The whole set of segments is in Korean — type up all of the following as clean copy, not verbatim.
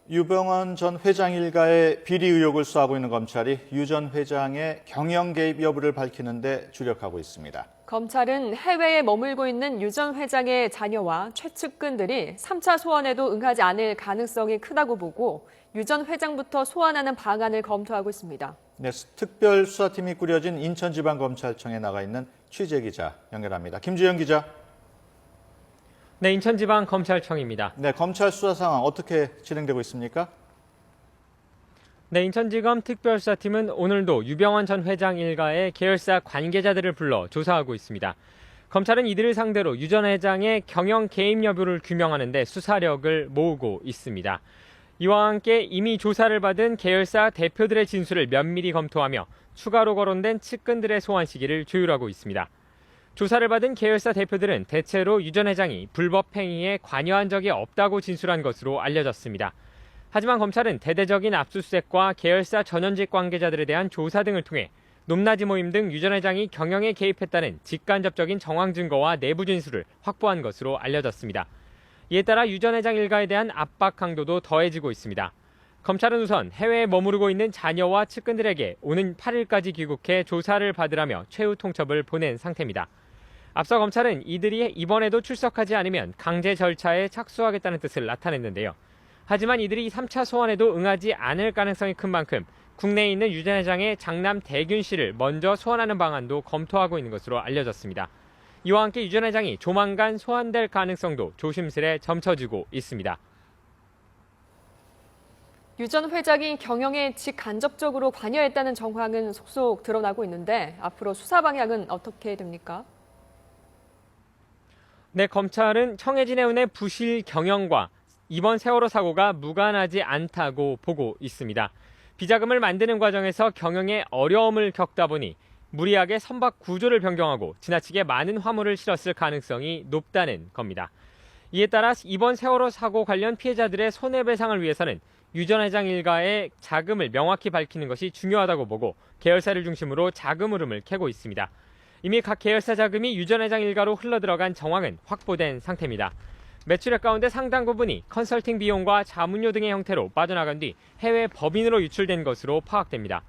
유병언 전 회장 일가의 비리 의혹을 수사하고 있는 검찰이 유 전 회장의 경영 개입 여부를 밝히는 데 주력하고 있습니다. 검찰은 해외에 머물고 있는 유 전 회장의 자녀와 최측근들이 3차 소환에도 응하지 않을 가능성이 크다고 보고 유 전 회장부터 소환하는 방안을 검토하고 있습니다. 네, 특별수사팀이 꾸려진 인천지방검찰청에 나가 있는 취재기자 연결합니다. 김주영 기자. 네, 인천지방검찰청입니다. 네, 검찰 수사 상황 어떻게 진행되고 있습니까? 네, 인천지검 특별수사팀은 오늘도 유병언 전 회장 일가의 계열사 관계자들을 불러 조사하고 있습니다. 검찰은 이들을 상대로 유 전 회장의 경영 개입 여부를 규명하는 데 수사력을 모으고 있습니다. 이와 함께 이미 조사를 받은 계열사 대표들의 진술을 면밀히 검토하며 추가로 거론된 측근들의 소환 시기를 조율하고 있습니다. 조사를 받은 계열사 대표들은 대체로 유 전 회장이 불법 행위에 관여한 적이 없다고 진술한 것으로 알려졌습니다. 하지만 검찰은 대대적인 압수수색과 계열사 전현직 관계자들에 대한 조사 등을 통해 높낮이 모임 등 유 전 회장이 경영에 개입했다는 직간접적인 정황 증거와 내부 진술을 확보한 것으로 알려졌습니다. 이에 따라 유 전 회장 일가에 대한 압박 강도도 더해지고 있습니다. 검찰은 우선 해외에 머무르고 있는 자녀와 측근들에게 오는 8일까지 귀국해 조사를 받으라며 최후 통첩을 보낸 상태입니다. 앞서 검찰은 이들이 이번에도 출석하지 않으면 강제 절차에 착수하겠다는 뜻을 나타냈는데요. 하지만 이들이 3차 소환에도 응하지 않을 가능성이 큰 만큼 국내에 있는 유 전 회장의 장남 대균 씨를 먼저 소환하는 방안도 검토하고 있는 것으로 알려졌습니다. 이와 함께 유 전 회장이 조만간 소환될 가능성도 조심스레 점쳐지고 있습니다. 유 전 회장이 경영에 직간접적으로 관여했다는 정황은 속속 드러나고 있는데 앞으로 수사 방향은 어떻게 됩니까? 네, 검찰은 청해진 해운의 부실 경영과 이번 세월호 사고가 무관하지 않다고 보고 있습니다. 비자금을 만드는 과정에서 경영에 어려움을 겪다 보니 무리하게 선박 구조를 변경하고 지나치게 많은 화물을 실었을 가능성이 높다는 겁니다. 이에 따라 이번 세월호 사고 관련 피해자들의 손해배상을 위해서는 유 전 회장 일가의 자금을 명확히 밝히는 것이 중요하다고 보고 계열사를 중심으로 자금 흐름을 캐고 있습니다. 이미 각 계열사 자금이 유 전 회장 일가로 흘러들어간 정황은 확보된 상태입니다. 매출액 가운데 상당 부분이 컨설팅 비용과 자문료 등의 형태로 빠져나간 뒤 해외 법인으로 유출된 것으로 파악됩니다.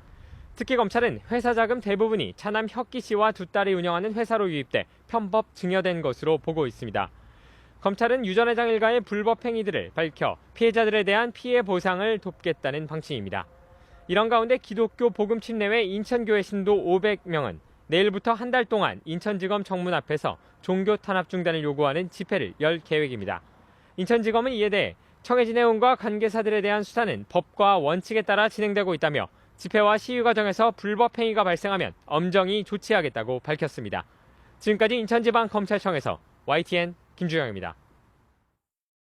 특히 검찰은 회사 자금 대부분이 차남 혁기 씨와 두 딸이 운영하는 회사로 유입돼 편법 증여된 것으로 보고 있습니다. 검찰은 유 전 회장 일가의 불법 행위들을 밝혀 피해자들에 대한 피해 보상을 돕겠다는 방침입니다. 이런 가운데 기독교 복음 침례회 인천교회 신도 500명은 내일부터 한 달 동안 인천지검 정문 앞에서 종교 탄압 중단을 요구하는 집회를 열 계획입니다. 인천지검은 이에 대해 청해진 해운과 관계사들에 대한 수사는 법과 원칙에 따라 진행되고 있다며 집회와 시위 과정에서 불법 행위가 발생하면 엄정히 조치하겠다고 밝혔습니다. 지금까지 인천지방검찰청에서 YTN 김주영입니다.